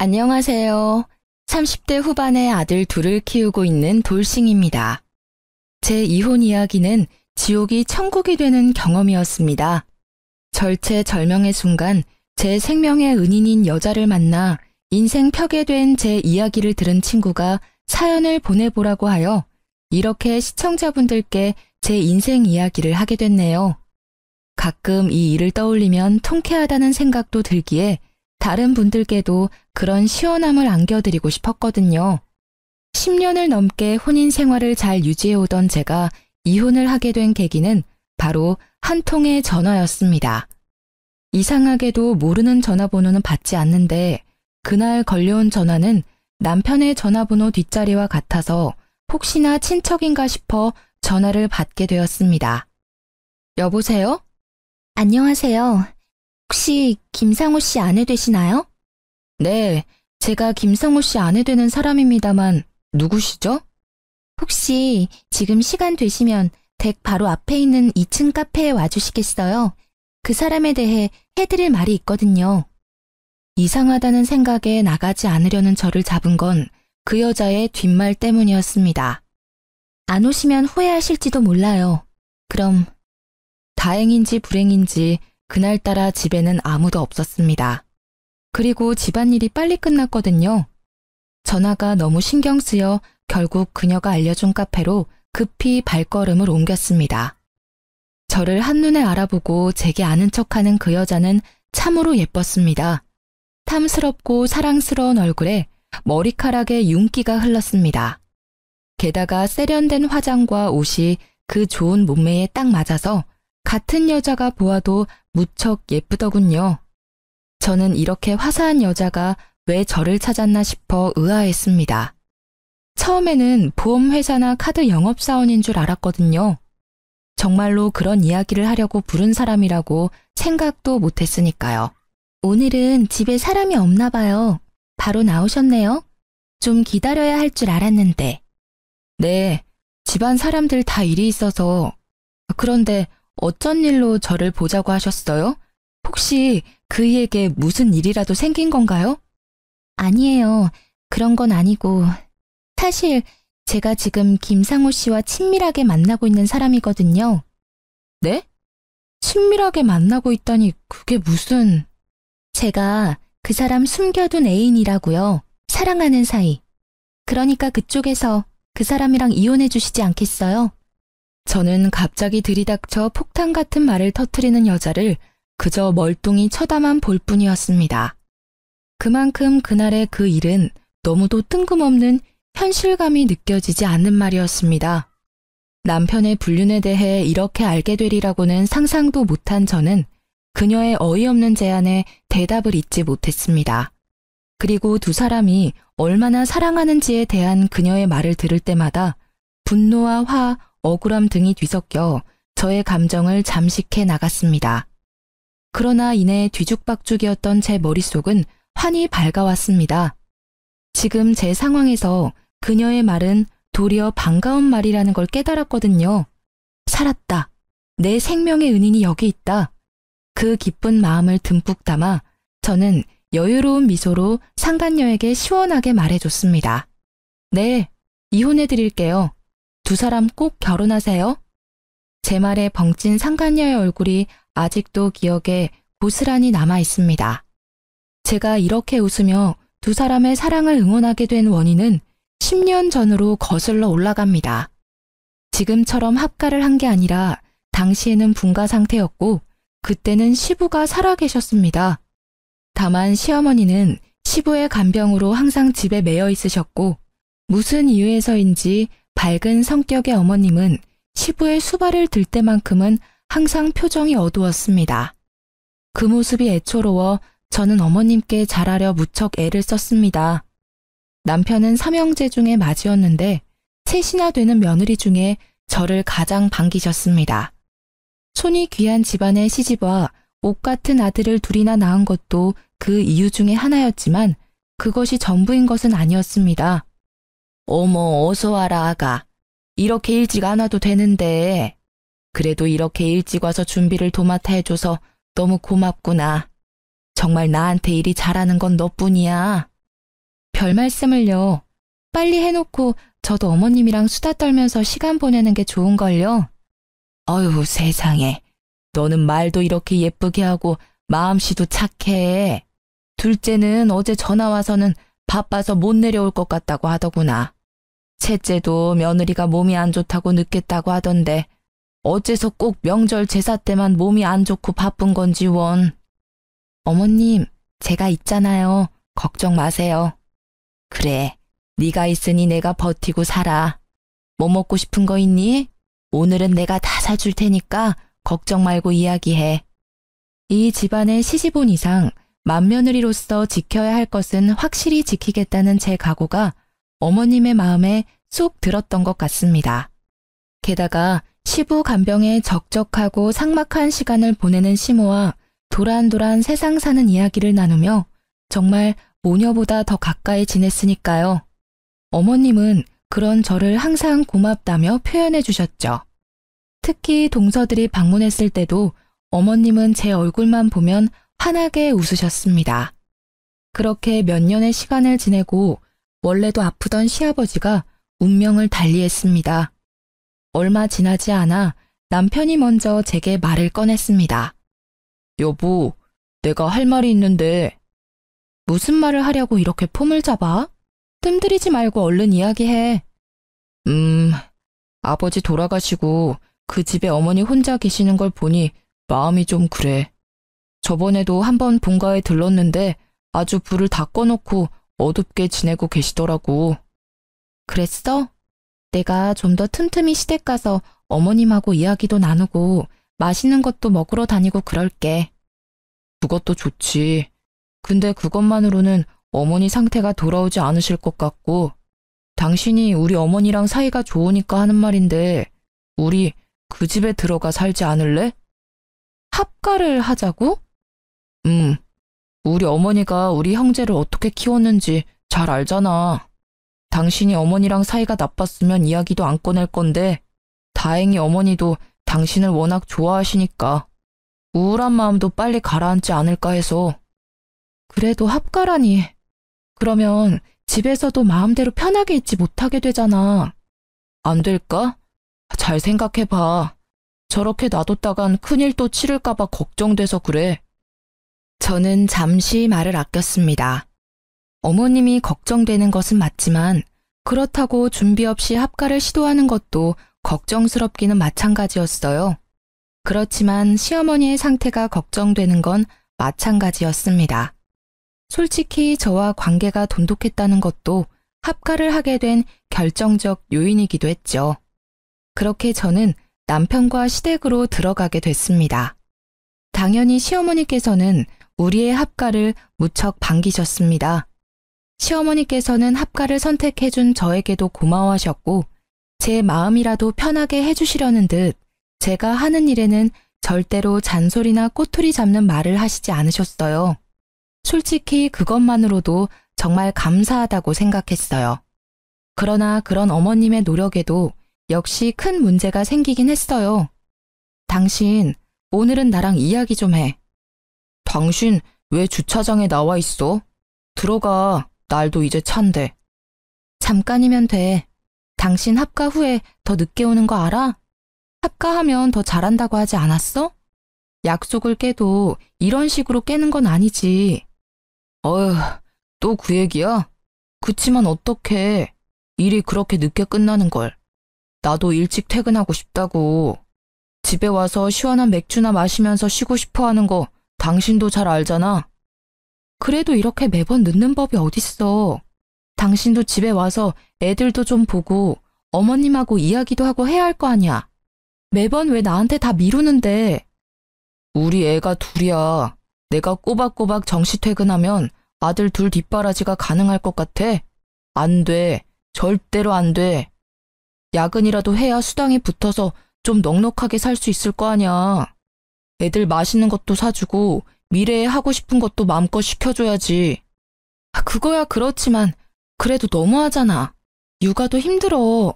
안녕하세요. 30대 후반의 아들 둘을 키우고 있는 돌싱입니다. 제 이혼 이야기는 지옥이 천국이 되는 경험이었습니다. 절체절명의 순간 제 생명의 은인인 여자를 만나 인생 펴게 된 제 이야기를 들은 친구가 사연을 보내보라고 하여 이렇게 시청자분들께 제 인생 이야기를 하게 됐네요. 가끔 이 일을 떠올리면 통쾌하다는 생각도 들기에 다른 분들께도 그런 시원함을 안겨드리고 싶었거든요. 10년을 넘게 혼인 생활을 잘 유지해오던 제가 이혼을 하게 된 계기는 바로 한 통의 전화였습니다. 이상하게도 모르는 전화번호는 받지 않는데 그날 걸려온 전화는 남편의 전화번호 뒷자리와 같아서 혹시나 친척인가 싶어 전화를 받게 되었습니다. 여보세요? 안녕하세요. 혹시 김상우 씨 아내 되시나요? 네, 제가 김상우 씨 아내 되는 사람입니다만 누구시죠? 혹시 지금 시간 되시면 댁 바로 앞에 있는 2층 카페에 와주시겠어요? 그 사람에 대해 해드릴 말이 있거든요. 이상하다는 생각에 나가지 않으려는 저를 잡은 건 그 여자의 뒷말 때문이었습니다. 안 오시면 후회하실지도 몰라요. 그럼 다행인지 불행인지 그날따라 집에는 아무도 없었습니다. 그리고 집안일이 빨리 끝났거든요. 전화가 너무 신경 쓰여 결국 그녀가 알려준 카페로 급히 발걸음을 옮겼습니다. 저를 한눈에 알아보고 제게 아는 척하는 그 여자는 참으로 예뻤습니다. 탐스럽고 사랑스러운 얼굴에 머리카락에 윤기가 흘렀습니다. 게다가 세련된 화장과 옷이 그 좋은 몸매에 딱 맞아서 같은 여자가 보아도 무척 예쁘더군요. 저는 이렇게 화사한 여자가 왜 저를 찾았나 싶어 의아했습니다. 처음에는 보험회사나 카드 영업사원인 줄 알았거든요. 정말로 그런 이야기를 하려고 부른 사람이라고 생각도 못했으니까요. 오늘은 집에 사람이 없나 봐요. 바로 나오셨네요. 좀 기다려야 할 줄 알았는데. 네, 집안 사람들 다 일이 있어서. 그런데 어쩐 일로 저를 보자고 하셨어요? 혹시 그이에게 무슨 일이라도 생긴 건가요? 아니에요. 그런 건 아니고. 사실 제가 지금 김상우 씨와 친밀하게 만나고 있는 사람이거든요. 네? 친밀하게 만나고 있다니 그게 무슨... 제가 그 사람 숨겨둔 애인이라고요. 사랑하는 사이. 그러니까 그쪽에서 그 사람이랑 이혼해 주시지 않겠어요? 저는 갑자기 들이닥쳐 폭탄 같은 말을 터뜨리는 여자를 그저 멀뚱히 쳐다만 볼 뿐이었습니다. 그만큼 그날의 그 일은 너무도 뜬금없는 현실감이 느껴지지 않는 말이었습니다. 남편의 불륜에 대해 이렇게 알게 되리라고는 상상도 못한 저는 그녀의 어이없는 제안에 대답을 잇지 못했습니다. 그리고 두 사람이 얼마나 사랑하는지에 대한 그녀의 말을 들을 때마다 분노와 화, 억울함 등이 뒤섞여 저의 감정을 잠식해 나갔습니다. 그러나 이내 뒤죽박죽이었던 제 머릿속은 환히 밝아왔습니다. 지금 제 상황에서 그녀의 말은 도리어 반가운 말이라는 걸 깨달았거든요. 살았다. 내 생명의 은인이 여기 있다. 그 기쁜 마음을 듬뿍 담아 저는 여유로운 미소로 상간녀에게 시원하게 말해줬습니다. 네, 이혼해드릴게요. 두 사람 꼭 결혼하세요. 제 말에 벙찐 상간녀의 얼굴이 아직도 기억에 고스란히 남아 있습니다. 제가 이렇게 웃으며 두 사람의 사랑을 응원하게 된 원인은 10년 전으로 거슬러 올라갑니다. 지금처럼 합가를 한 게 아니라 당시에는 분가 상태였고 그때는 시부가 살아계셨습니다. 다만 시어머니는 시부의 간병으로 항상 집에 매여 있으셨고 무슨 이유에서인지 밝은 성격의 어머님은 시부의 수발을 들 때만큼은 항상 표정이 어두웠습니다. 그 모습이 애초로워 저는 어머님께 잘하려 무척 애를 썼습니다. 남편은 삼형제 중에 맏이었는데 셋이나 되는 며느리 중에 저를 가장 반기셨습니다. 손이 귀한 집안에 시집와 옷 같은 아들을 둘이나 낳은 것도 그 이유 중에 하나였지만 그것이 전부인 것은 아니었습니다. 어머, 어서 와라, 아가. 이렇게 일찍 안 와도 되는데. 그래도 이렇게 일찍 와서 준비를 도맡아 해줘서 너무 고맙구나. 정말 나한테 일이 잘하는 건 너뿐이야. 별 말씀을요. 빨리 해놓고 저도 어머님이랑 수다 떨면서 시간 보내는 게 좋은걸요. 어휴, 세상에. 너는 말도 이렇게 예쁘게 하고 마음씨도 착해. 둘째는 어제 전화 와서는 바빠서 못 내려올 것 같다고 하더구나. 셋째도 며느리가 몸이 안 좋다고 늦겠다고 하던데 어째서 꼭 명절 제사 때만 몸이 안 좋고 바쁜 건지 원. 어머님, 제가 있잖아요. 걱정 마세요. 그래, 네가 있으니 내가 버티고 살아. 뭐 먹고 싶은 거 있니? 오늘은 내가 다 사줄 테니까 걱정 말고 이야기해. 이 집안의 시집온 이상 맏며느리로서 지켜야 할 것은 확실히 지키겠다는 제 각오가 어머님의 마음에 쏙 들었던 것 같습니다. 게다가 시부 간병에 적적하고 삭막한 시간을 보내는 시모와 도란도란 세상 사는 이야기를 나누며 정말 모녀보다 더 가까이 지냈으니까요. 어머님은 그런 저를 항상 고맙다며 표현해 주셨죠. 특히 동서들이 방문했을 때도 어머님은 제 얼굴만 보면 환하게 웃으셨습니다. 그렇게 몇 년의 시간을 지내고 원래도 아프던 시아버지가 운명을 달리했습니다. 얼마 지나지 않아 남편이 먼저 제게 말을 꺼냈습니다. 여보, 내가 할 말이 있는데. 무슨 말을 하려고 이렇게 폼을 잡아? 뜸들이지 말고 얼른 이야기해. 아버지 돌아가시고 그 집에 어머니 혼자 계시는 걸 보니 마음이 좀 그래. 저번에도 한번 본가에 들렀는데 아주 불을 다 꺼놓고 어둡게 지내고 계시더라고. 그랬어? 내가 좀 더 틈틈이 시댁 가서 어머님하고 이야기도 나누고 맛있는 것도 먹으러 다니고 그럴게. 그것도 좋지. 근데 그것만으로는 어머니 상태가 돌아오지 않으실 것 같고, 당신이 우리 어머니랑 사이가 좋으니까 하는 말인데 우리 그 집에 들어가 살지 않을래? 합가를 하자고? 우리 어머니가 우리 형제를 어떻게 키웠는지 잘 알잖아. 당신이 어머니랑 사이가 나빴으면 이야기도 안 꺼낼 건데 다행히 어머니도 당신을 워낙 좋아하시니까 우울한 마음도 빨리 가라앉지 않을까 해서. 그래도 합가라니. 그러면 집에서도 마음대로 편하게 있지 못하게 되잖아. 안 될까? 잘 생각해봐. 저렇게 놔뒀다간 큰일 또 치를까 봐 걱정돼서 그래. 저는 잠시 말을 아꼈습니다. 어머님이 걱정되는 것은 맞지만 그렇다고 준비 없이 합가를 시도하는 것도 걱정스럽기는 마찬가지였어요. 그렇지만 시어머니의 상태가 걱정되는 건 마찬가지였습니다. 솔직히 저와 관계가 돈독했다는 것도 합가를 하게 된 결정적 요인이기도 했죠. 그렇게 저는 남편과 시댁으로 들어가게 됐습니다. 당연히 시어머니께서는 우리의 합가를 무척 반기셨습니다. 시어머니께서는 합가를 선택해준 저에게도 고마워하셨고 제 마음이라도 편하게 해주시려는 듯 제가 하는 일에는 절대로 잔소리나 꼬투리 잡는 말을 하시지 않으셨어요. 솔직히 그것만으로도 정말 감사하다고 생각했어요. 그러나 그런 어머님의 노력에도 역시 큰 문제가 생기긴 했어요. 당신, 오늘은 나랑 이야기 좀 해. 당신 왜 주차장에 나와 있어? 들어가, 날도 이제 찬데. 잠깐이면 돼. 당신 합가 후에 더 늦게 오는 거 알아? 합가하면 더 잘한다고 하지 않았어? 약속을 깨도 이런 식으로 깨는 건 아니지. 어휴, 또 그 얘기야? 그치만 어떡해. 일이 그렇게 늦게 끝나는 걸. 나도 일찍 퇴근하고 싶다고. 집에 와서 시원한 맥주나 마시면서 쉬고 싶어 하는 거 당신도 잘 알잖아. 그래도 이렇게 매번 늦는 법이 어딨어. 당신도 집에 와서 애들도 좀 보고 어머님하고 이야기도 하고 해야 할 거 아니야. 매번 왜 나한테 다 미루는데. 우리 애가 둘이야. 내가 꼬박꼬박 정시 퇴근하면 아들 둘 뒷바라지가 가능할 것 같아? 안 돼. 절대로 안 돼. 야근이라도 해야 수당이 붙어서 좀 넉넉하게 살 수 있을 거 아니야. 애들 맛있는 것도 사주고 미래에 하고 싶은 것도 마음껏 시켜줘야지. 그거야 그렇지만 그래도 너무하잖아. 육아도 힘들어.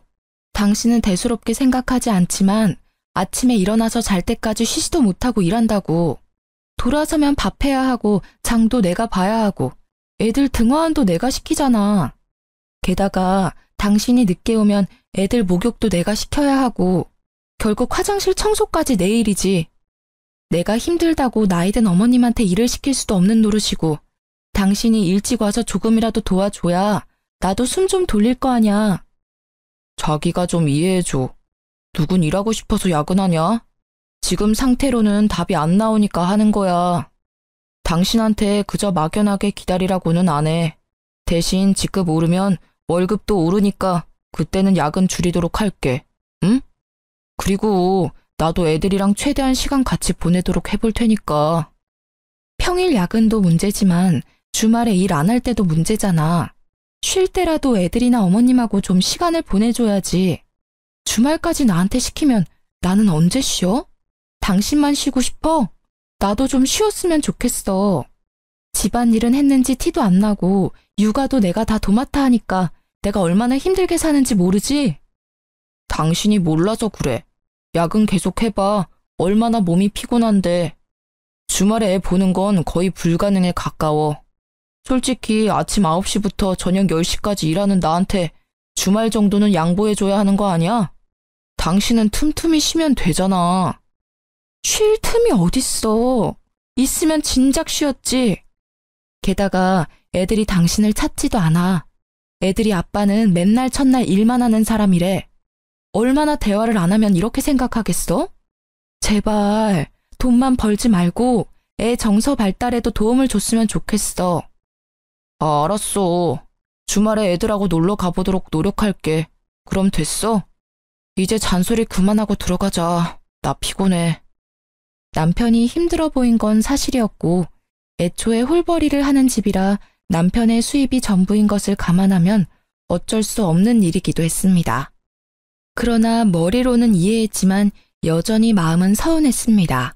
당신은 대수롭게 생각하지 않지만 아침에 일어나서 잘 때까지 쉬지도 못하고 일한다고. 돌아서면 밥해야 하고 장도 내가 봐야 하고 애들 등하원도 내가 시키잖아. 게다가 당신이 늦게 오면 애들 목욕도 내가 시켜야 하고 결국 화장실 청소까지 내 일이지. 내가 힘들다고 나이든 어머님한테 일을 시킬 수도 없는 노릇이고 당신이 일찍 와서 조금이라도 도와줘야 나도 숨 좀 돌릴 거 아냐. 자기가 좀 이해해줘. 누군 일하고 싶어서 야근하냐? 지금 상태로는 답이 안 나오니까 하는 거야. 당신한테 그저 막연하게 기다리라고는 안 해. 대신 직급 오르면 월급도 오르니까 그때는 야근 줄이도록 할게. 응? 그리고 나도 애들이랑 최대한 시간 같이 보내도록 해볼 테니까. 평일 야근도 문제지만 주말에 일 안 할 때도 문제잖아. 쉴 때라도 애들이나 어머님하고 좀 시간을 보내줘야지. 주말까지 나한테 시키면 나는 언제 쉬어? 당신만 쉬고 싶어? 나도 좀 쉬었으면 좋겠어. 집안일은 했는지 티도 안 나고 육아도 내가 다 도맡아 하니까 내가 얼마나 힘들게 사는지 모르지? 당신이 몰라서 그래. 야근 계속 해봐. 얼마나 몸이 피곤한데. 주말에 애 보는 건 거의 불가능에 가까워. 솔직히 아침 9시부터 저녁 10시까지 일하는 나한테 주말 정도는 양보해줘야 하는 거 아니야? 당신은 틈틈이 쉬면 되잖아. 쉴 틈이 어딨어. 있으면 진작 쉬었지. 게다가 애들이 당신을 찾지도 않아. 애들이 아빠는 맨날 첫날 일만 하는 사람이래. 얼마나 대화를 안 하면 이렇게 생각하겠어? 제발 돈만 벌지 말고 애 정서 발달에도 도움을 줬으면 좋겠어. 알았어. 주말에 애들하고 놀러 가보도록 노력할게. 그럼 됐어? 이제 잔소리 그만하고 들어가자. 나 피곤해. 남편이 힘들어 보인 건 사실이었고 애초에 홀벌이를 하는 집이라 남편의 수입이 전부인 것을 감안하면 어쩔 수 없는 일이기도 했습니다. 그러나 머리로는 이해했지만 여전히 마음은 서운했습니다.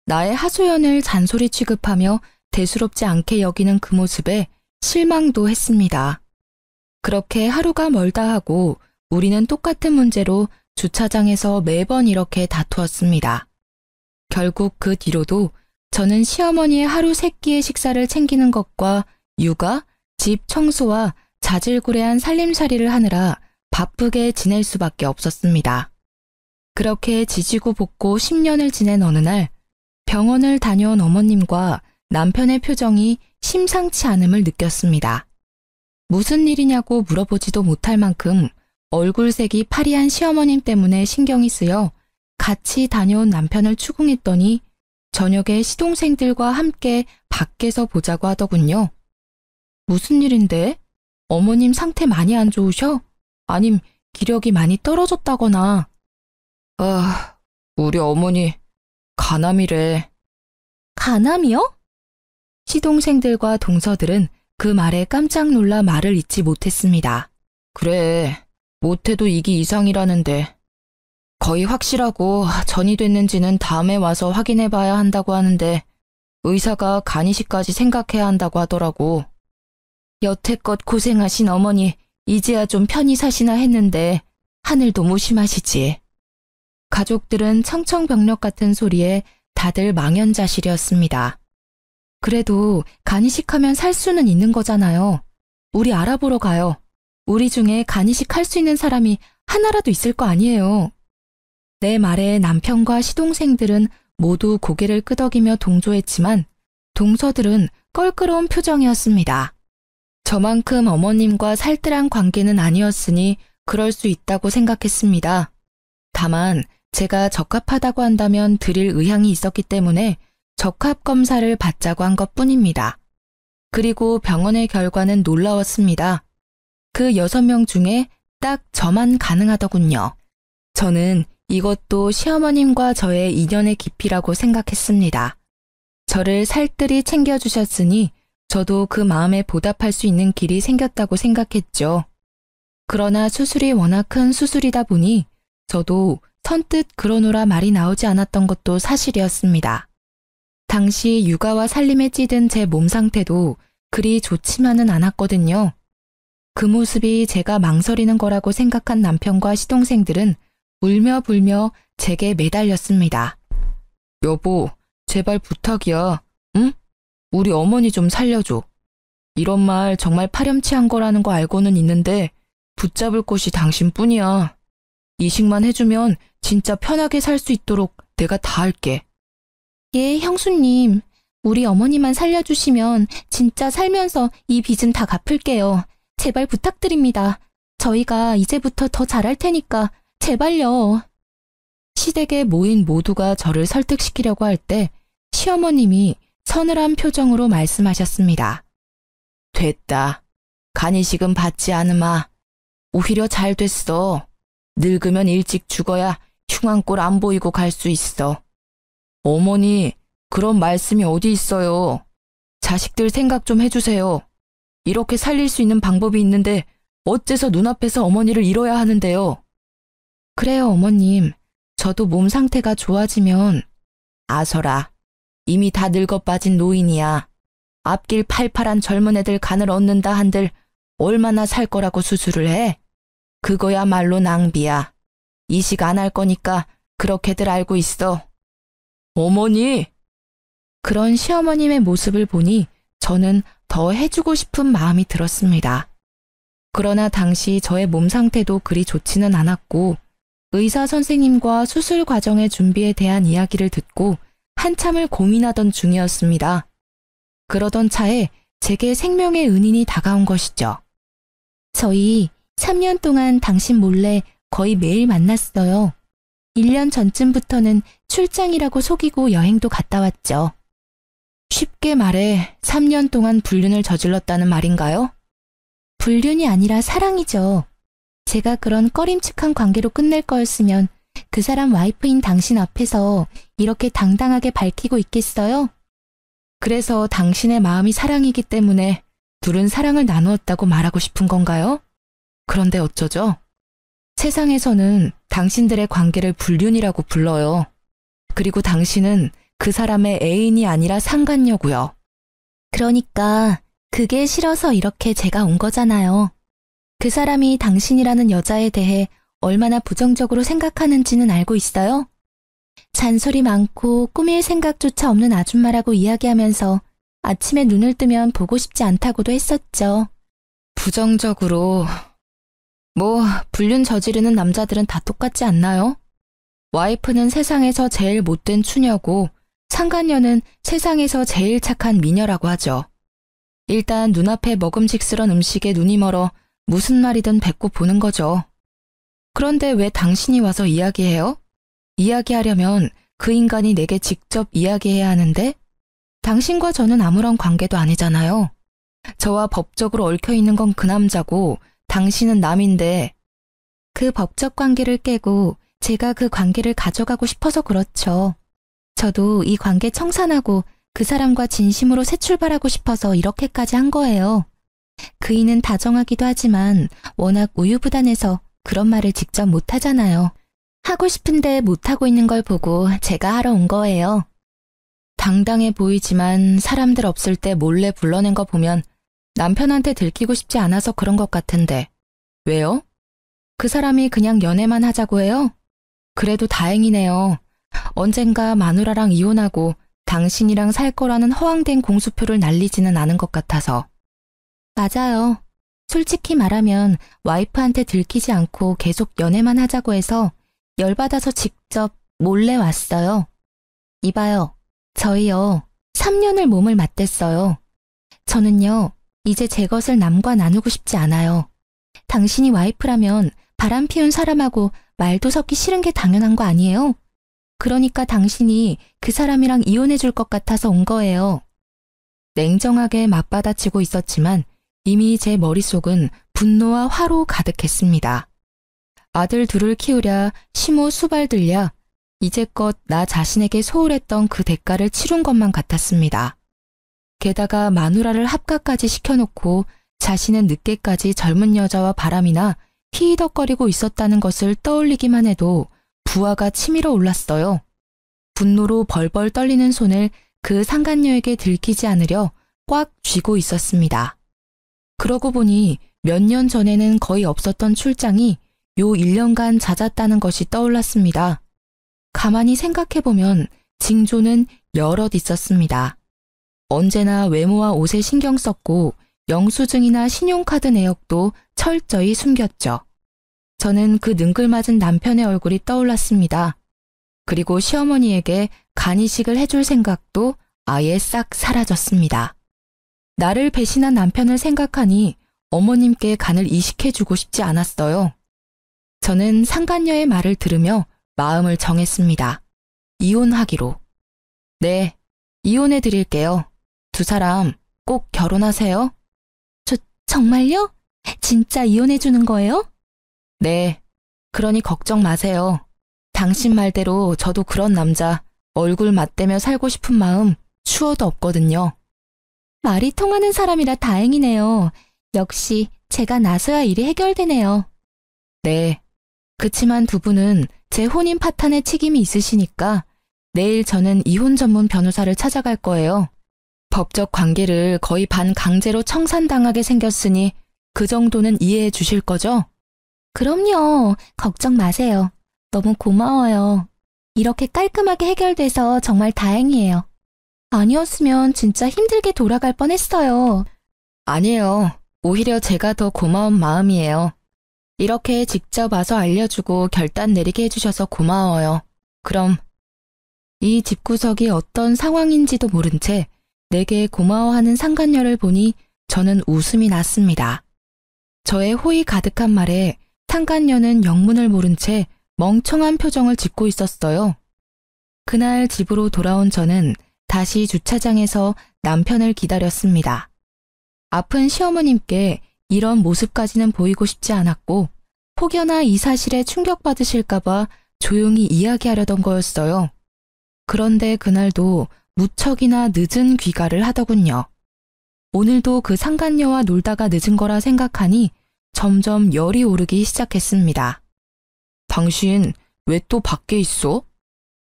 나의 하소연을 잔소리 취급하며 대수롭지 않게 여기는 그 모습에 실망도 했습니다. 그렇게 하루가 멀다 하고 우리는 똑같은 문제로 주차장에서 매번 이렇게 다투었습니다. 결국 그 뒤로도 저는 시어머니의 하루 세 끼의 식사를 챙기는 것과 육아, 집 청소와 자질구레한 살림살이를 하느라 바쁘게 지낼 수밖에 없었습니다. 그렇게 지지고 볶고 10년을 지낸 어느 날 병원을 다녀온 어머님과 남편의 표정이 심상치 않음을 느꼈습니다. 무슨 일이냐고 물어보지도 못할 만큼 얼굴색이 파리한 시어머님 때문에 신경이 쓰여 같이 다녀온 남편을 추궁했더니 저녁에 시동생들과 함께 밖에서 보자고 하더군요. 무슨 일인데? 어머님 상태 많이 안 좋으셔? 아님 기력이 많이 떨어졌다거나. 우리 어머니 간암이래. 간암이요? 시동생들과 동서들은 그 말에 깜짝 놀라 말을 잇지 못했습니다. 그래, 못해도 이기 이상이라는데. 거의 확실하고 전이 됐는지는 다음에 와서 확인해봐야 한다고 하는데 의사가 간이식까지 생각해야 한다고 하더라고. 여태껏 고생하신 어머니 이제야 좀 편히 사시나 했는데 하늘도 무심하시지. 가족들은 청청병력 같은 소리에 다들 망연자실이었습니다. 그래도 간이식하면 살 수는 있는 거잖아요. 우리 알아보러 가요. 우리 중에 간이식 할 수 있는 사람이 하나라도 있을 거 아니에요. 내 말에 남편과 시동생들은 모두 고개를 끄덕이며 동조했지만 동서들은 껄끄러운 표정이었습니다. 저만큼 어머님과 살뜰한 관계는 아니었으니 그럴 수 있다고 생각했습니다. 다만 제가 적합하다고 한다면 드릴 의향이 있었기 때문에 적합 검사를 받자고 한 것뿐입니다. 그리고 병원의 결과는 놀라웠습니다. 그 6명 중에 딱 저만 가능하더군요. 저는 이것도 시어머님과 저의 인연의 깊이라고 생각했습니다. 저를 살뜰히 챙겨주셨으니 저도 그 마음에 보답할 수 있는 길이 생겼다고 생각했죠. 그러나 수술이 워낙 큰 수술이다 보니 저도 선뜻 그러노라 말이 나오지 않았던 것도 사실이었습니다. 당시 육아와 살림에 찌든 제 몸 상태도 그리 좋지만은 않았거든요. 그 모습이 제가 망설이는 거라고 생각한 남편과 시동생들은 울며 불며 제게 매달렸습니다. 여보, 제발 부탁이야. 응? 우리 어머니 좀 살려줘. 이런 말 정말 파렴치한 거라는 거 알고는 있는데 붙잡을 곳이 당신뿐이야. 이식만 해주면 진짜 편하게 살 수 있도록 내가 다 할게. 예, 형수님. 우리 어머니만 살려주시면 진짜 살면서 이 빚은 다 갚을게요. 제발 부탁드립니다. 저희가 이제부터 더 잘할 테니까 제발요. 시댁에 모인 모두가 저를 설득시키려고 할 때 시어머님이 서늘한 표정으로 말씀하셨습니다. 됐다. 간이식은 받지 않으마. 오히려 잘 됐어. 늙으면 일찍 죽어야 흉한 꼴 안 보이고 갈 수 있어. 어머니, 그런 말씀이 어디 있어요. 자식들 생각 좀 해주세요. 이렇게 살릴 수 있는 방법이 있는데 어째서 눈앞에서 어머니를 잃어야 하는데요. 그래요, 어머님. 저도 몸 상태가 좋아지면. 아서라, 이미 다 늙어 빠진 노인이야. 앞길 팔팔한 젊은 애들 간을 얻는다 한들 얼마나 살 거라고 수술을 해? 그거야말로 낭비야. 이식 안 할 거니까 그렇게들 알고 있어. 어머니! 그런 시어머님의 모습을 보니 저는 더 해주고 싶은 마음이 들었습니다. 그러나 당시 저의 몸 상태도 그리 좋지는 않았고 의사 선생님과 수술 과정의 준비에 대한 이야기를 듣고 한참을 고민하던 중이었습니다. 그러던 차에 제게 생명의 은인이 다가온 것이죠. 저희 3년 동안 당신 몰래 거의 매일 만났어요. 1년 전쯤부터는 출장이라고 속이고 여행도 갔다 왔죠. 쉽게 말해 3년 동안 불륜을 저질렀다는 말인가요? 불륜이 아니라 사랑이죠. 제가 그런 꺼림칙한 관계로 끝낼 거였으면 그 사람 와이프인 당신 앞에서 이렇게 당당하게 밝히고 있겠어요? 그래서 당신의 마음이 사랑이기 때문에 둘은 사랑을 나누었다고 말하고 싶은 건가요? 그런데 어쩌죠? 세상에서는 당신들의 관계를 불륜이라고 불러요. 그리고 당신은 그 사람의 애인이 아니라 상간녀고요. 그러니까 그게 싫어서 이렇게 제가 온 거잖아요. 그 사람이 당신이라는 여자에 대해 얼마나 부정적으로 생각하는지는 알고 있어요? 잔소리 많고 꾸밀 생각조차 없는 아줌마라고 이야기하면서 아침에 눈을 뜨면 보고 싶지 않다고도 했었죠. 부정적으로... 불륜 저지르는 남자들은 다 똑같지 않나요? 와이프는 세상에서 제일 못된 추녀고 상간녀는 세상에서 제일 착한 미녀라고 하죠. 일단 눈앞에 먹음직스런 음식에 눈이 멀어 무슨 말이든 뱉고 보는 거죠. 그런데 왜 당신이 와서 이야기해요? 이야기하려면 그 인간이 내게 직접 이야기해야 하는데 당신과 저는 아무런 관계도 아니잖아요. 저와 법적으로 얽혀있는 건 그 남자고 당신은 남인데 그 법적 관계를 깨고 제가 그 관계를 가져가고 싶어서 그렇죠. 저도 이 관계 청산하고 그 사람과 진심으로 새 출발하고 싶어서 이렇게까지 한 거예요. 그이는 다정하기도 하지만 워낙 우유부단해서 그런 말을 직접 못하잖아요. 하고 싶은데 못하고 있는 걸 보고 제가 하러 온 거예요. 당당해 보이지만 사람들 없을 때 몰래 불러낸 거 보면 남편한테 들키고 싶지 않아서 그런 것 같은데 왜요? 그 사람이 그냥 연애만 하자고 해요? 그래도 다행이네요. 언젠가 마누라랑 이혼하고 당신이랑 살 거라는 허황된 공수표를 날리지는 않은 것 같아서. 맞아요. 솔직히 말하면 와이프한테 들키지 않고 계속 연애만 하자고 해서 열받아서 직접 몰래 왔어요. 이봐요. 저희요. 3년을 몸을 맞댔어요. 저는요. 이제 제 것을 남과 나누고 싶지 않아요. 당신이 와이프라면 바람 피운 사람하고 말도 섞기 싫은 게 당연한 거 아니에요? 그러니까 당신이 그 사람이랑 이혼해 줄 것 같아서 온 거예요. 냉정하게 맞받아치고 있었지만 이미 제 머릿속은 분노와 화로 가득했습니다. 아들 둘을 키우랴 시모 수발 들랴 이제껏 나 자신에게 소홀했던 그 대가를 치룬 것만 같았습니다. 게다가 마누라를 합가까지 시켜놓고 자신은 늦게까지 젊은 여자와 바람이나 히히덕거리고 있었다는 것을 떠올리기만 해도 부하가 치밀어 올랐어요. 분노로 벌벌 떨리는 손을 그 상간녀에게 들키지 않으려 꽉 쥐고 있었습니다. 그러고 보니 몇 년 전에는 거의 없었던 출장이 요 1년간 잦았다는 것이 떠올랐습니다. 가만히 생각해보면 징조는 여럿 있었습니다. 언제나 외모와 옷에 신경 썼고 영수증이나 신용카드 내역도 철저히 숨겼죠. 저는 그 능글맞은 남편의 얼굴이 떠올랐습니다. 그리고 시어머니에게 간이식을 해줄 생각도 아예 싹 사라졌습니다. 나를 배신한 남편을 생각하니 어머님께 간을 이식해주고 싶지 않았어요. 저는 상간녀의 말을 들으며 마음을 정했습니다. 이혼하기로. 네, 이혼해드릴게요. 두 사람 꼭 결혼하세요. 정말요? 진짜 이혼해주는 거예요? 네, 그러니 걱정 마세요. 당신 말대로 저도 그런 남자 얼굴 맞대며 살고 싶은 마음 추워도 없거든요. 말이 통하는 사람이라 다행이네요. 역시 제가 나서야 일이 해결되네요. 네, 그치만 두 분은 제 혼인 파탄에 책임이 있으시니까 내일 저는 이혼 전문 변호사를 찾아갈 거예요. 법적 관계를 거의 반강제로 청산당하게 생겼으니 그 정도는 이해해 주실 거죠? 그럼요. 걱정 마세요. 너무 고마워요. 이렇게 깔끔하게 해결돼서 정말 다행이에요. 아니었으면 진짜 힘들게 돌아갈 뻔했어요. 아니에요. 오히려 제가 더 고마운 마음이에요. 이렇게 직접 와서 알려주고 결단 내리게 해주셔서 고마워요. 그럼 이 집구석이 어떤 상황인지도 모른 채 내게 고마워하는 상간녀를 보니 저는 웃음이 났습니다. 저의 호의 가득한 말에 상간녀는 영문을 모른 채 멍청한 표정을 짓고 있었어요. 그날 집으로 돌아온 저는 다시 주차장에서 남편을 기다렸습니다. 아픈 시어머님께 이런 모습까지는 보이고 싶지 않았고 혹여나 이 사실에 충격받으실까봐 조용히 이야기하려던 거였어요. 그런데 그날도 무척이나 늦은 귀가를 하더군요. 오늘도 그 상간녀와 놀다가 늦은 거라 생각하니 점점 열이 오르기 시작했습니다. 당신 왜 또 밖에 있어?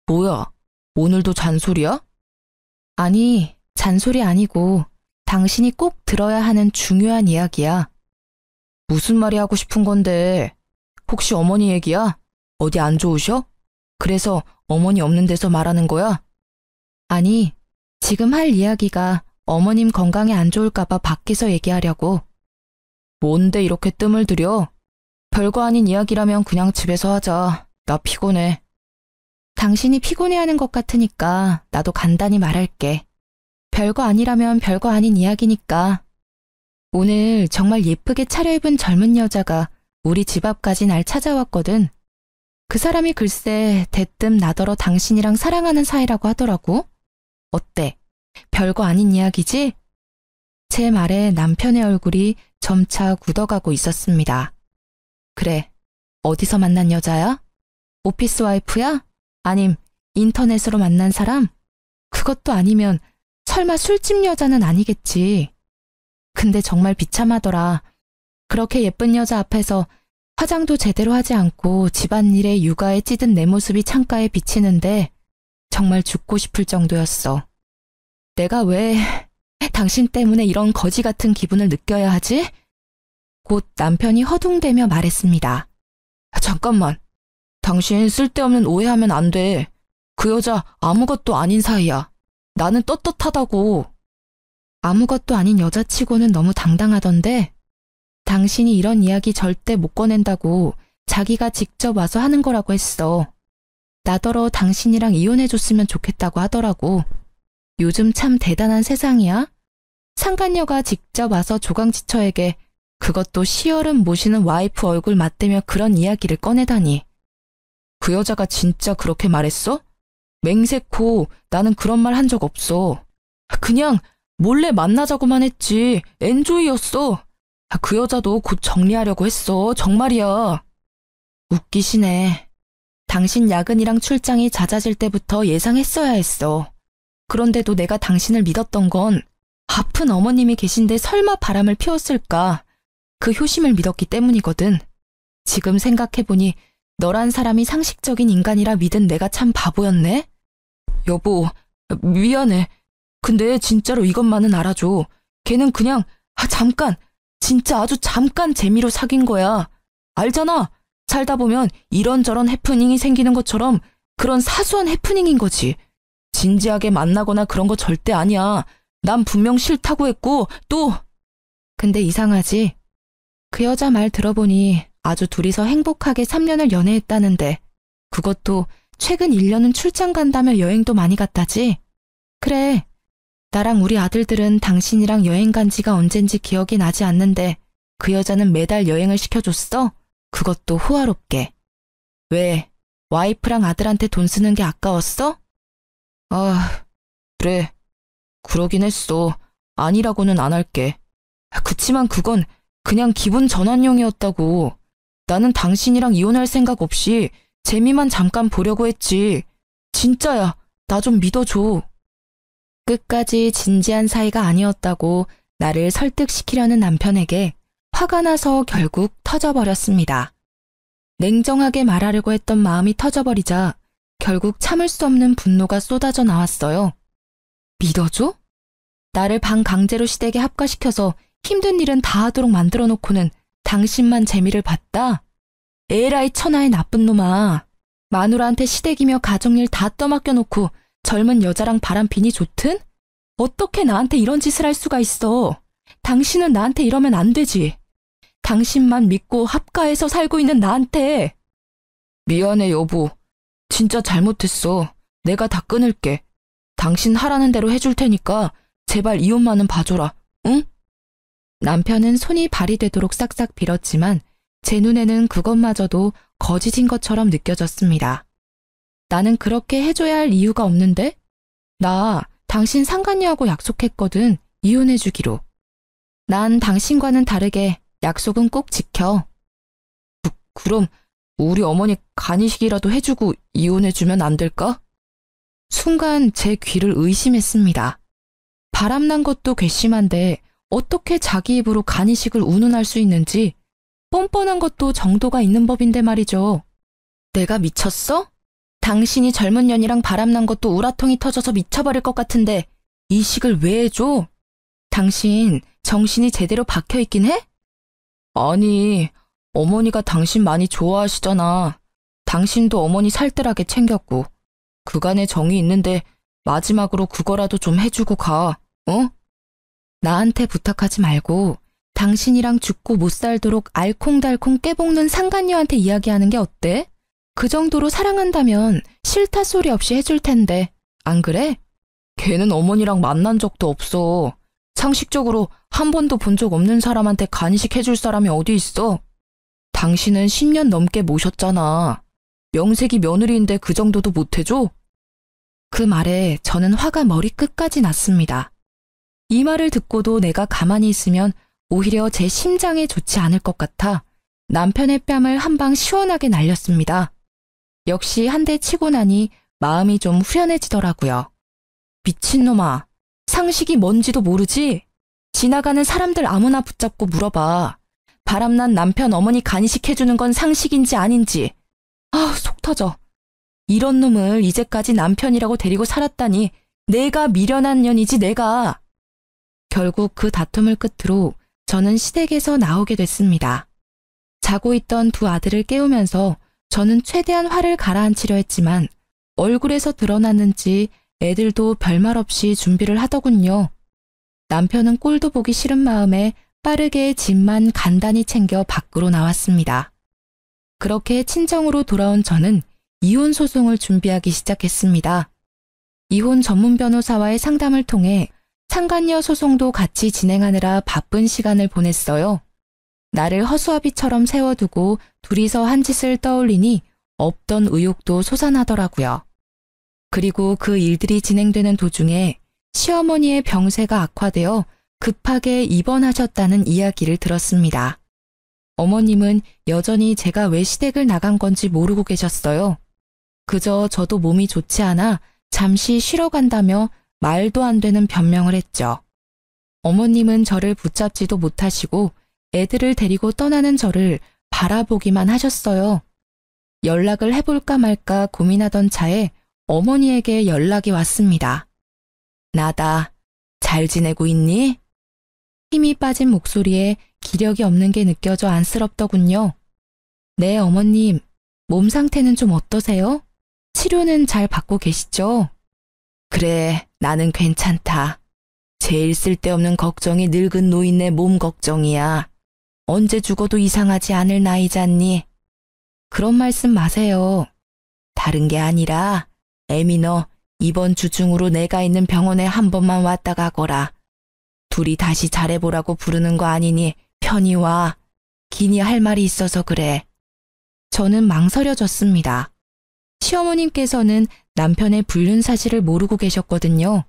뭐야, 오늘도 잔소리야? 아니, 잔소리 아니고 당신이 꼭 들어야 하는 중요한 이야기야. 무슨 말이 하고 싶은 건데? 혹시 어머니 얘기야? 어디 안 좋으셔? 그래서 어머니 없는 데서 말하는 거야? 아니, 지금 할 이야기가 어머님 건강에 안 좋을까봐 밖에서 얘기하려고. 뭔데 이렇게 뜸을 들여? 별거 아닌 이야기라면 그냥 집에서 하자. 나 피곤해. 당신이 피곤해하는 것 같으니까 나도 간단히 말할게. 별거 아니라면 별거 아닌 이야기니까. 오늘 정말 예쁘게 차려입은 젊은 여자가 우리 집 앞까지 날 찾아왔거든. 그 사람이 글쎄 대뜸 나더러 당신이랑 사랑하는 사이라고 하더라고. 어때? 별거 아닌 이야기지? 제 말에 남편의 얼굴이 점차 굳어가고 있었습니다. 그래, 어디서 만난 여자야? 오피스 와이프야? 아님 인터넷으로 만난 사람? 그것도 아니면 설마 술집 여자는 아니겠지. 근데 정말 비참하더라. 그렇게 예쁜 여자 앞에서 화장도 제대로 하지 않고 집안일에 육아에 찌든 내 모습이 창가에 비치는데 정말 죽고 싶을 정도였어. 내가 왜 당신 때문에 이런 거지 같은 기분을 느껴야 하지? 곧 남편이 허둥대며 말했습니다. 잠깐만. 당신 쓸데없는 오해하면 안 돼. 그 여자 아무것도 아닌 사이야. 나는 떳떳하다고. 아무것도 아닌 여자치고는 너무 당당하던데 당신이 이런 이야기 절대 못 꺼낸다고 자기가 직접 와서 하는 거라고 했어. 나더러 당신이랑 이혼해줬으면 좋겠다고 하더라고. 요즘 참 대단한 세상이야. 상간녀가 직접 와서 조강지처에게 그것도 시어른 모시는 와이프 얼굴 맞대며 그런 이야기를 꺼내다니. 그 여자가 진짜 그렇게 말했어? 맹세코 나는 그런 말 한 적 없어. 그냥 몰래 만나자고만 했지. 엔조이였어. 그 여자도 곧 정리하려고 했어. 정말이야. 웃기시네. 당신 야근이랑 출장이 잦아질 때부터 예상했어야 했어. 그런데도 내가 당신을 믿었던 건 아픈 어머님이 계신데 설마 바람을 피웠을까. 그 효심을 믿었기 때문이거든. 지금 생각해보니 너란 사람이 상식적인 인간이라 믿은 내가 참 바보였네. 여보, 미안해. 근데 진짜로 이것만은 알아줘. 걔는 그냥 잠깐, 진짜 아주 잠깐 재미로 사귄 거야. 알잖아. 살다 보면 이런저런 해프닝이 생기는 것처럼 그런 사소한 해프닝인 거지. 진지하게 만나거나 그런 거 절대 아니야. 난 분명 싫다고 했고 또 근데 이상하지? 그 여자 말 들어보니 아주 둘이서 행복하게 3년을 연애했다는데 그것도 최근 1년은 출장 간다며 여행도 많이 갔다지? 그래. 나랑 우리 아들들은 당신이랑 여행 간 지가 언젠지 기억이 나지 않는데 그 여자는 매달 여행을 시켜줬어? 그것도 호화롭게. 왜? 와이프랑 아들한테 돈 쓰는 게 아까웠어? 아, 그래. 그러긴 했어. 아니라고는 안 할게. 그치만 그건 그냥 기분 전환용이었다고. 나는 당신이랑 이혼할 생각 없이 재미만 잠깐 보려고 했지. 진짜야. 나 좀 믿어줘. 끝까지 진지한 사이가 아니었다고 나를 설득시키려는 남편에게 화가 나서 결국 터져버렸습니다. 냉정하게 말하려고 했던 마음이 터져버리자 결국 참을 수 없는 분노가 쏟아져 나왔어요. 믿어줘? 나를 반강제로 시댁에 합가시켜서 힘든 일은 다 하도록 만들어 놓고는 당신만 재미를 봤다? 에라이 천하의 나쁜 놈아. 마누라한테 시댁이며 가정일 다 떠맡겨 놓고 젊은 여자랑 바람피니 좋든? 어떻게 나한테 이런 짓을 할 수가 있어? 당신은 나한테 이러면 안 되지. 당신만 믿고 합가해서 살고 있는 나한테. 미안해 여보. 진짜 잘못했어. 내가 다 끊을게. 당신 하라는 대로 해줄 테니까 제발 이혼만은 봐줘라. 응? 남편은 손이 발이 되도록 싹싹 빌었지만 제 눈에는 그것마저도 거짓인 것처럼 느껴졌습니다. 나는 그렇게 해줘야 할 이유가 없는데? 나 당신 상간녀하고 약속했거든. 이혼해주기로. 난 당신과는 다르게 약속은 꼭 지켜. 그럼 우리 어머니 간이식이라도 해주고 이혼해주면 안 될까? 순간 제 귀를 의심했습니다. 바람난 것도 괘씸한데 어떻게 자기 입으로 간이식을 운운할 수 있는지 뻔뻔한 것도 정도가 있는 법인데 말이죠. 내가 미쳤어? 당신이 젊은 년이랑 바람난 것도 우라통이 터져서 미쳐버릴 것 같은데 이식을 왜 해줘? 당신 정신이 제대로 박혀있긴 해? 아니, 어머니가 당신 많이 좋아하시잖아. 당신도 어머니 살뜰하게 챙겼고. 그간의 정이 있는데 마지막으로 그거라도 좀 해주고 가, 어? 나한테 부탁하지 말고 당신이랑 죽고 못 살도록 알콩달콩 깨볶는 상간녀한테 이야기하는 게 어때? 그 정도로 사랑한다면 싫다 소리 없이 해줄 텐데. 안 그래? 걔는 어머니랑 만난 적도 없어. 상식적으로 한 번도 본 적 없는 사람한테 간이식 해줄 사람이 어디 있어? 당신은 10년 넘게 모셨잖아. 명색이 며느리인데 그 정도도 못 해줘? 그 말에 저는 화가 머리끝까지 났습니다. 이 말을 듣고도 내가 가만히 있으면 오히려 제 심장에 좋지 않을 것 같아 남편의 뺨을 한 방 시원하게 날렸습니다. 역시 한 대 치고 나니 마음이 좀 후련해지더라고요. 미친놈아, 상식이 뭔지도 모르지? 지나가는 사람들 아무나 붙잡고 물어봐. 바람난 남편 어머니 간이식 해주는 건 상식인지 아닌지. 아, 속 터져. 이런 놈을 이제까지 남편이라고 데리고 살았다니 내가 미련한 년이지 내가. 결국 그 다툼을 끝으로 저는 시댁에서 나오게 됐습니다. 자고 있던 두 아들을 깨우면서 저는 최대한 화를 가라앉히려 했지만 얼굴에서 드러났는지 애들도 별말 없이 준비를 하더군요. 남편은 꼴도 보기 싫은 마음에 빠르게 짐만 간단히 챙겨 밖으로 나왔습니다. 그렇게 친정으로 돌아온 저는 이혼 소송을 준비하기 시작했습니다. 이혼 전문 변호사와의 상담을 통해 상간녀 소송도 같이 진행하느라 바쁜 시간을 보냈어요. 나를 허수아비처럼 세워두고 둘이서 한 짓을 떠올리니 없던 의욕도 솟아나더라고요. 그리고 그 일들이 진행되는 도중에 시어머니의 병세가 악화되어 급하게 입원하셨다는 이야기를 들었습니다. 어머님은 여전히 제가 왜 시댁을 나간 건지 모르고 계셨어요. 그저 저도 몸이 좋지 않아 잠시 쉬러 간다며 말도 안 되는 변명을 했죠. 어머님은 저를 붙잡지도 못하시고 애들을 데리고 떠나는 저를 바라보기만 하셨어요. 연락을 해볼까 말까 고민하던 차에 어머니에게 연락이 왔습니다. 나다. 잘 지내고 있니? 힘이 빠진 목소리에 기력이 없는 게 느껴져 안쓰럽더군요. 네, 어머님. 몸 상태는 좀 어떠세요? 치료는 잘 받고 계시죠? 그래, 나는 괜찮다. 제일 쓸데없는 걱정이 늙은 노인네 몸 걱정이야. 언제 죽어도 이상하지 않을 나이잖니. 그런 말씀 마세요. 다른 게 아니라 애미 너 이번 주 중으로 내가 있는 병원에 한 번만 왔다 가거라. 둘이 다시 잘해보라고 부르는 거 아니니 편히 와. 기니 할 말이 있어서 그래. 저는 망설여졌습니다. 시어머님께서는 남편의 불륜 사실을 모르고 계셨거든요.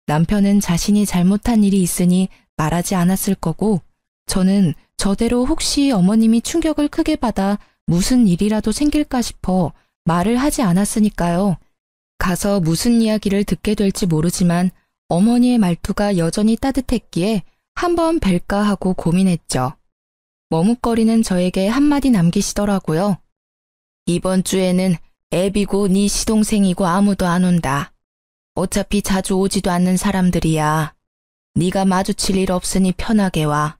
남편은 자신이 잘못한 일이 있으니 말하지 않았을 거고, 저는 저대로 혹시 어머님이 충격을 크게 받아 무슨 일이라도 생길까 싶어 말을 하지 않았으니까요. 가서 무슨 이야기를 듣게 될지 모르지만 어머니의 말투가 여전히 따뜻했기에 한번 뵐까 하고 고민했죠. 머뭇거리는 저에게 한마디 남기시더라고요. 이번 주에는 애비고 네 시동생이고 아무도 안 온다. 어차피 자주 오지도 않는 사람들이야. 네가 마주칠 일 없으니 편하게 와.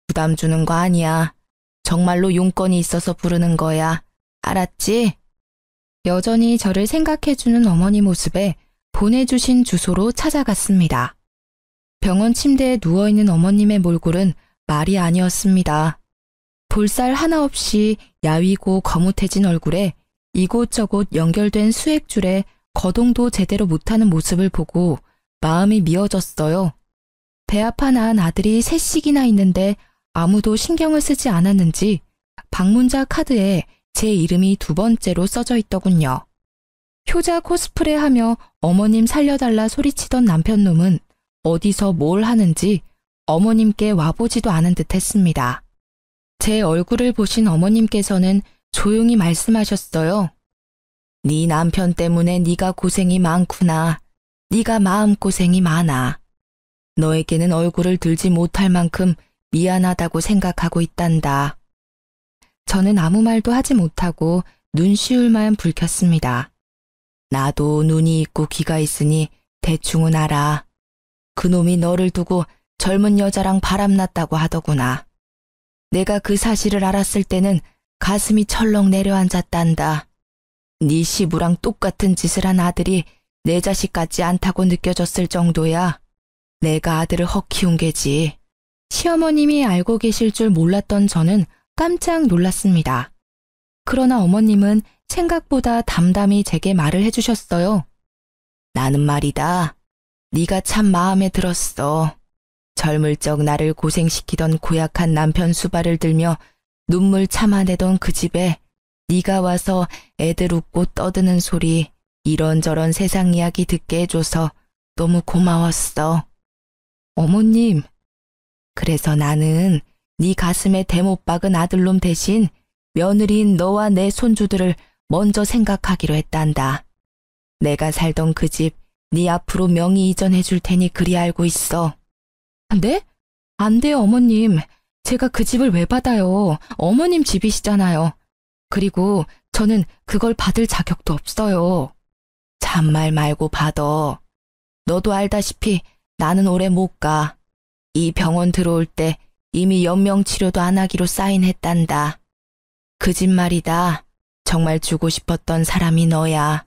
부담 주는 거 아니야. 정말로 용건이 있어서 부르는 거야. 알았지? 여전히 저를 생각해주는 어머니 모습에 보내주신 주소로 찾아갔습니다. 병원 침대에 누워있는 어머님의 몰골은 말이 아니었습니다. 볼살 하나 없이 야위고 거뭇해진 얼굴에 이곳저곳 연결된 수액줄에 거동도 제대로 못하는 모습을 보고 마음이 미어졌어요. 배아파 낳은 아들이 셋씩이나 있는데 아무도 신경을 쓰지 않았는지 방문자 카드에 제 이름이 2번째로 써져 있더군요. 효자 코스프레하며 어머님 살려달라 소리치던 남편놈은 어디서 뭘 하는지 어머님께 와보지도 않은 듯 했습니다. 제 얼굴을 보신 어머님께서는 조용히 말씀하셨어요. 네 남편 때문에 네가 고생이 많구나. 네가 마음고생이 많아. 너에게는 얼굴을 들지 못할 만큼 미안하다고 생각하고 있단다. 저는 아무 말도 하지 못하고 눈시울만 붉혔습니다. 나도 눈이 있고 귀가 있으니 대충은 알아. 그놈이 너를 두고 젊은 여자랑 바람났다고 하더구나. 내가 그 사실을 알았을 때는 가슴이 철렁 내려앉았단다. 네 시부랑 똑같은 짓을 한 아들이 내 자식 같지 않다고 느껴졌을 정도야. 내가 아들을 헉 키운 게지. 시어머님이 알고 계실 줄 몰랐던 저는 깜짝 놀랐습니다. 그러나 어머님은 생각보다 담담히 제게 말을 해주셨어요. 나는 말이다. 네가 참 마음에 들었어. 젊을 적 나를 고생시키던 고약한 남편 수발을 들며 눈물 참아내던 그 집에 네가 와서 애들 웃고 떠드는 소리, 이런저런 세상 이야기 듣게 해줘서 너무 고마웠어. 어머님, 그래서 나는 네 가슴에 대못 박은 아들놈 대신 며느리인 너와 내 손주들을 먼저 생각하기로 했단다. 내가 살던 그 집 네 앞으로 명의 이전해 줄 테니 그리 알고 있어. 네? 안 돼요, 어머님. 제가 그 집을 왜 받아요? 어머님 집이시잖아요. 그리고 저는 그걸 받을 자격도 없어요. 잔말 말고 받어. 너도 알다시피 나는 오래 못 가. 이 병원 들어올 때 이미 연명치료도 안 하기로 사인했단다. 그 집 말이다. 정말 주고 싶었던 사람이 너야.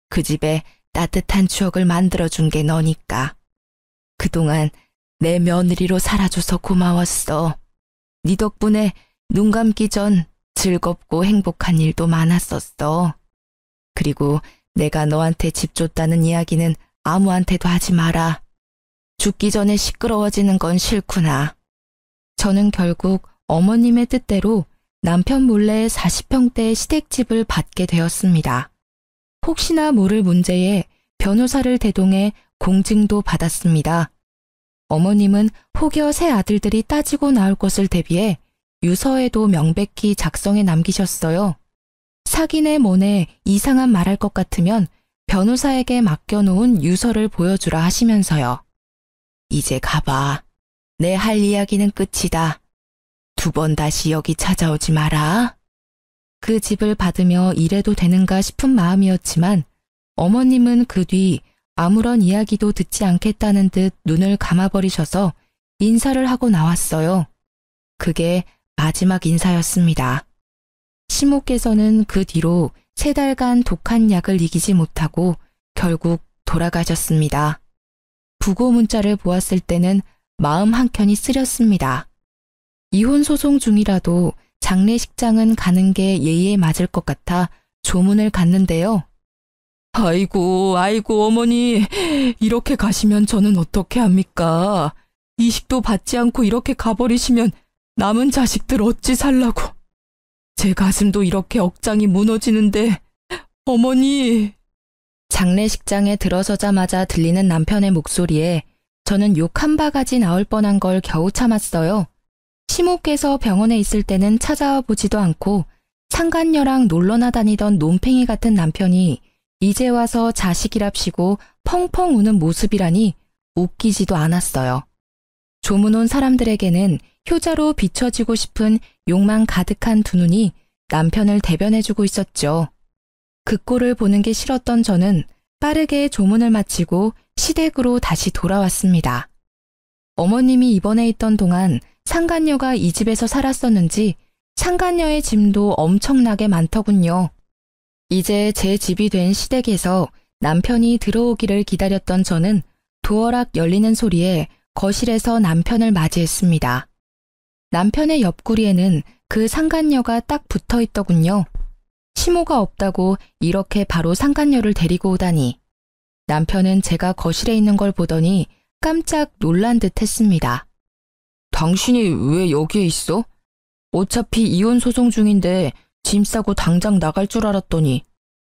그 집에 따뜻한 추억을 만들어준 게 너니까. 그동안 내 며느리로 살아줘서 고마웠어. 네 덕분에 눈 감기 전 즐겁고 행복한 일도 많았었어. 그리고 내가 너한테 집 줬다는 이야기는 아무한테도 하지 마라. 죽기 전에 시끄러워지는 건 싫구나. 저는 결국 어머님의 뜻대로 남편 몰래 40평대의 시댁집을 받게 되었습니다. 혹시나 모를 문제에 변호사를 대동해 공증도 받았습니다. 어머님은 혹여 새 아들들이 따지고 나올 것을 대비해 유서에도 명백히 작성해 남기셨어요. 사기네 뭐네 이상한 말할 것 같으면 변호사에게 맡겨놓은 유서를 보여주라 하시면서요. 이제 가봐. 내 할 이야기는 끝이다. 2번 다시 여기 찾아오지 마라. 그 집을 받으며 이래도 되는가 싶은 마음이었지만 어머님은 그 뒤 아무런 이야기도 듣지 않겠다는 듯 눈을 감아버리셔서 인사를 하고 나왔어요. 그게 마지막 인사였습니다. 시모께서는 그 뒤로 3달간 독한 약을 이기지 못하고 결국 돌아가셨습니다. 부고 문자를 보았을 때는 마음 한켠이 쓰렸습니다. 이혼 소송 중이라도 장례식장은 가는 게 예의에 맞을 것 같아 조문을 갔는데요. 아이고 어머니, 이렇게 가시면 저는 어떻게 합니까? 이식도 받지 않고 이렇게 가버리시면 남은 자식들 어찌 살라고. 제 가슴도 이렇게 억장이 무너지는데 어머니. 장례식장에 들어서자마자 들리는 남편의 목소리에 저는 욕 한 바가지 나올 뻔한 걸 겨우 참았어요. 시모께서 병원에 있을 때는 찾아와 보지도 않고 상간녀랑 놀러나 다니던 논팽이 같은 남편이 이제 와서 자식이랍시고 펑펑 우는 모습이라니 웃기지도 않았어요. 조문 온 사람들에게는 효자로 비춰지고 싶은 욕망 가득한 두 눈이 남편을 대변해주고 있었죠. 그 꼴을 보는 게 싫었던 저는 빠르게 조문을 마치고 시댁으로 다시 돌아왔습니다. 어머님이 입원해 있던 동안 상간녀가 이 집에서 살았었는지 상간녀의 짐도 엄청나게 많더군요. 이제 제 집이 된 시댁에서 남편이 들어오기를 기다렸던 저는 도어락 열리는 소리에 거실에서 남편을 맞이했습니다. 남편의 옆구리에는 그 상간녀가 딱 붙어 있더군요. 시모가 없다고 이렇게 바로 상간녀를 데리고 오다니. 남편은 제가 거실에 있는 걸 보더니 깜짝 놀란 듯 했습니다. 당신이 왜 여기에 있어? 어차피 이혼 소송 중인데 짐 싸고 당장 나갈 줄 알았더니.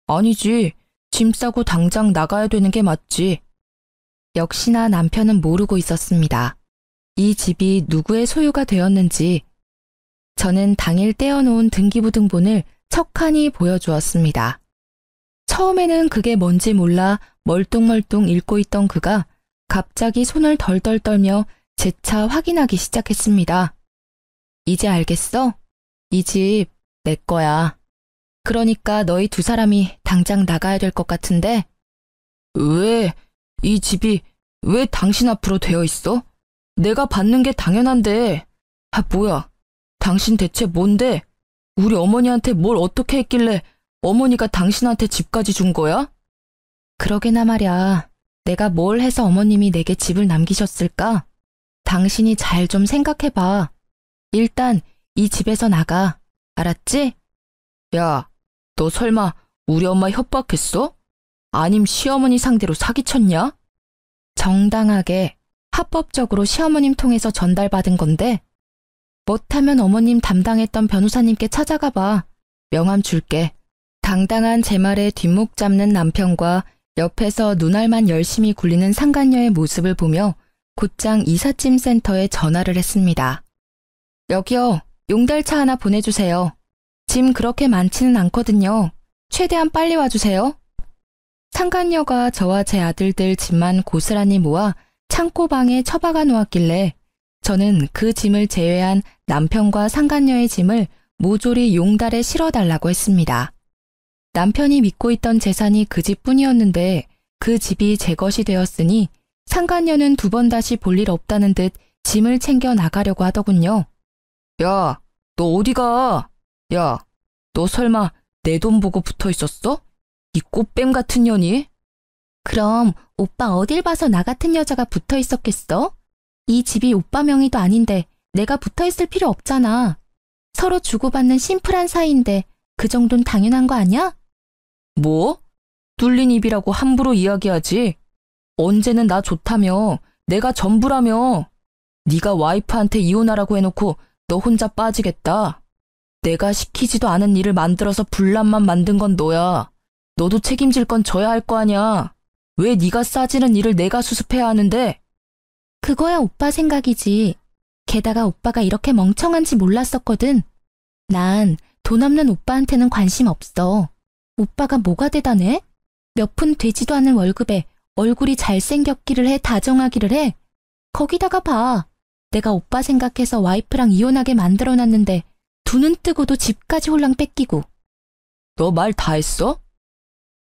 아니지, 짐 싸고 당장 나가야 되는 게 맞지. 역시나 남편은 모르고 있었습니다. 이 집이 누구의 소유가 되었는지. 저는 당일 떼어놓은 등기부등본을 척하니 보여주었습니다. 처음에는 그게 뭔지 몰라 멀뚱멀뚱 읽고 있던 그가 갑자기 손을 덜덜 떨며 재차 확인하기 시작했습니다. 이제 알겠어? 이 집 내 거야. 그러니까 너희 두 사람이 당장 나가야 될 것 같은데? 왜? 이 집이 왜 당신 앞으로 되어 있어? 내가 받는 게 당연한데. 아, 뭐야? 당신 대체 뭔데? 우리 어머니한테 뭘 어떻게 했길래 어머니가 당신한테 집까지 준 거야? 그러게나 말야. 내가 뭘 해서 어머님이 내게 집을 남기셨을까? 당신이 잘 좀 생각해봐. 일단 이 집에서 나가. 알았지? 야, 너 설마 우리 엄마 협박했어? 아님 시어머니 상대로 사기쳤냐? 정당하게 합법적으로 시어머님 통해서 전달받은 건데 못하면 어머님 담당했던 변호사님께 찾아가 봐. 명함 줄게. 당당한 제 말에 뒷목 잡는 남편과 옆에서 눈알만 열심히 굴리는 상간녀의 모습을 보며 곧장 이삿짐 센터에 전화를 했습니다. 여기요, 용달차 하나 보내주세요. 짐 그렇게 많지는 않거든요. 최대한 빨리 와주세요. 상간녀가 저와 제 아들들 짐만 고스란히 모아 창고방에 처박아 놓았길래 저는 그 짐을 제외한 남편과 상간녀의 짐을 모조리 용달에 실어달라고 했습니다. 남편이 믿고 있던 재산이 그 집뿐이었는데 그 집이 제 것이 되었으니 상간녀는 두 번 다시 볼 일 없다는 듯 짐을 챙겨 나가려고 하더군요. 야, 너 어디 가? 야, 너 설마 내 돈 보고 붙어 있었어? 이 꽃뱀 같은 년이? 그럼 오빠 어딜 봐서 나 같은 여자가 붙어 있었겠어? 이 집이 오빠 명의도 아닌데 내가 붙어 있을 필요 없잖아. 서로 주고받는 심플한 사이인데 그 정도는 당연한 거 아니야? 뭐? 뚫린 입이라고 함부로 이야기하지? 언제는 나 좋다며, 내가 전부라며. 네가 와이프한테 이혼하라고 해놓고 너 혼자 빠지겠다. 내가 시키지도 않은 일을 만들어서 분란만 만든 건 너야. 너도 책임질 건 져야 할 거 아냐. 왜 네가 싸지는 일을 내가 수습해야 하는데? 그거야 오빠 생각이지. 게다가 오빠가 이렇게 멍청한지 몰랐었거든. 난 돈 없는 오빠한테는 관심 없어. 오빠가 뭐가 대단해? 몇 푼 되지도 않은 월급에 얼굴이 잘생겼기를 해, 다정하기를 해. 거기다가 봐. 내가 오빠 생각해서 와이프랑 이혼하게 만들어놨는데 두 눈 뜨고도 집까지 홀랑 뺏기고. 너 말 다 했어?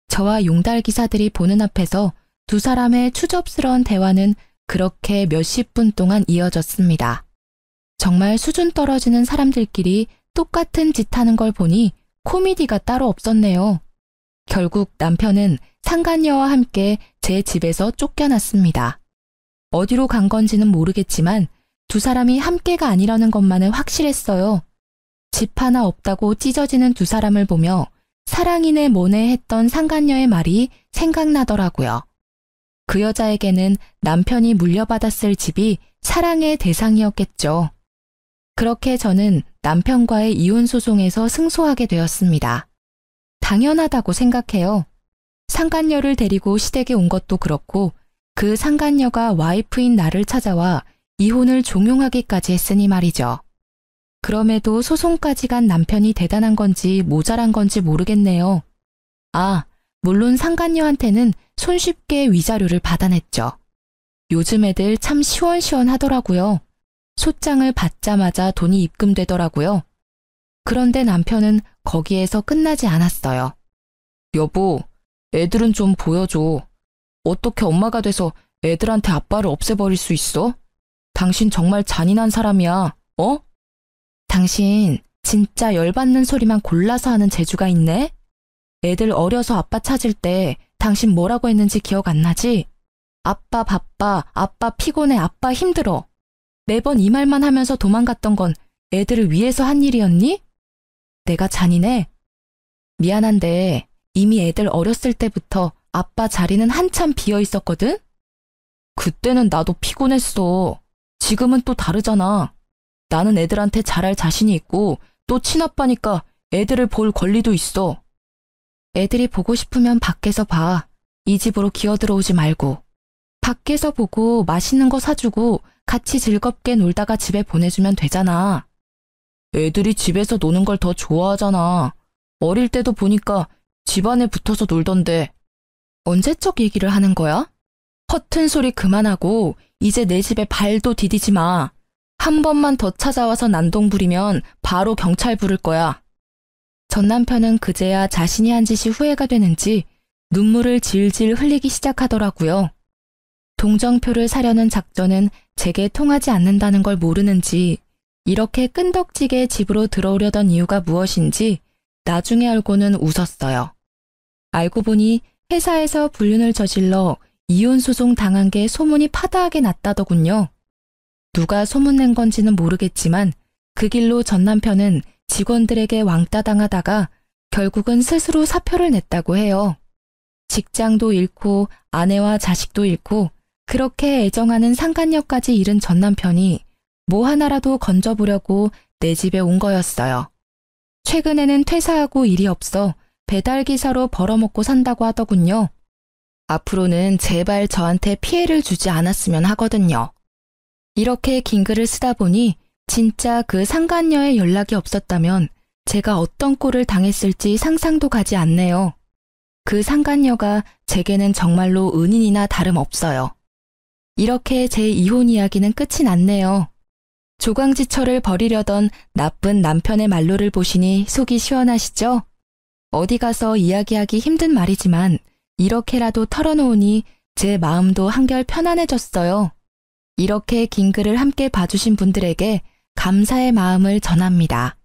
저와 용달 기사들이 보는 앞에서 두 사람의 추접스러운 대화는 그렇게 몇십 분 동안 이어졌습니다. 정말 수준 떨어지는 사람들끼리 똑같은 짓 하는 걸 보니 코미디가 따로 없었네요. 결국 남편은 상간녀와 함께 제 집에서 쫓겨났습니다. 어디로 간 건지는 모르겠지만 두 사람이 함께가 아니라는 것만은 확실했어요. 집 하나 없다고 찢어지는 두 사람을 보며 사랑이네 뭐네 했던 상간녀의 말이 생각나더라고요. 그 여자에게는 남편이 물려받았을 집이 사랑의 대상이었겠죠. 그렇게 저는 남편과의 이혼 소송에서 승소하게 되었습니다. 당연하다고 생각해요. 상간녀를 데리고 시댁에 온 것도 그렇고 그 상간녀가 와이프인 나를 찾아와 이혼을 종용하기까지 했으니 말이죠. 그럼에도 소송까지 간 남편이 대단한 건지 모자란 건지 모르겠네요. 아, 물론 상간녀한테는 손쉽게 위자료를 받아냈죠. 요즘 애들 참 시원시원하더라고요. 소장을 받자마자 돈이 입금되더라고요. 그런데 남편은 거기에서 끝나지 않았어요. 여보, 애들은 좀 보여줘. 어떻게 엄마가 돼서 애들한테 아빠를 없애버릴 수 있어? 당신 정말 잔인한 사람이야, 어? 당신 진짜 열받는 소리만 골라서 하는 재주가 있네? 애들 어려서 아빠 찾을 때 당신 뭐라고 했는지 기억 안 나지? 아빠 바빠, 아빠 피곤해, 아빠 힘들어. 매번 이 말만 하면서 도망갔던 건 애들을 위해서 한 일이었니? 내가 잔인해? 미안한데 이미 애들 어렸을 때부터 아빠 자리는 한참 비어 있었거든? 그때는 나도 피곤했어. 지금은 또 다르잖아. 나는 애들한테 잘할 자신이 있고 또 친아빠니까 애들을 볼 권리도 있어. 애들이 보고 싶으면 밖에서 봐. 이 집으로 기어들어오지 말고. 밖에서 보고 맛있는 거 사주고 같이 즐겁게 놀다가 집에 보내주면 되잖아. 애들이 집에서 노는 걸 더 좋아하잖아. 어릴 때도 보니까 집안에 붙어서 놀던데. 언제적 얘기를 하는 거야? 허튼 소리 그만하고 이제 내 집에 발도 디디지 마. 한 번만 더 찾아와서 난동 부리면 바로 경찰 부를 거야. 전 남편은 그제야 자신이 한 짓이 후회가 되는지 눈물을 질질 흘리기 시작하더라고요. 동정표를 사려는 작전은 제게 통하지 않는다는 걸 모르는지 이렇게 끈덕지게 집으로 들어오려던 이유가 무엇인지 나중에 알고는 웃었어요. 알고 보니 회사에서 불륜을 저질러 이혼소송 당한 게 소문이 파다하게 났다더군요. 누가 소문낸 건지는 모르겠지만 그 길로 전 남편은 직원들에게 왕따 당하다가 결국은 스스로 사표를 냈다고 해요. 직장도 잃고 아내와 자식도 잃고 그렇게 애정하는 상간녀까지 잃은 전 남편이 뭐 하나라도 건져보려고 내 집에 온 거였어요. 최근에는 퇴사하고 일이 없어 배달기사로 벌어먹고 산다고 하더군요. 앞으로는 제발 저한테 피해를 주지 않았으면 하거든요. 이렇게 긴 글을 쓰다 보니 진짜 그 상간녀의 연락이 없었다면 제가 어떤 꼴을 당했을지 상상도 가지 않네요. 그 상간녀가 제게는 정말로 은인이나 다름없어요. 이렇게 제 이혼 이야기는 끝이 났네요. 조광지철을 버리려던 나쁜 남편의 말로를 보시니 속이 시원하시죠? 어디 가서 이야기하기 힘든 말이지만 이렇게라도 털어놓으니 제 마음도 한결 편안해졌어요. 이렇게 긴 글을 함께 봐주신 분들에게 감사의 마음을 전합니다.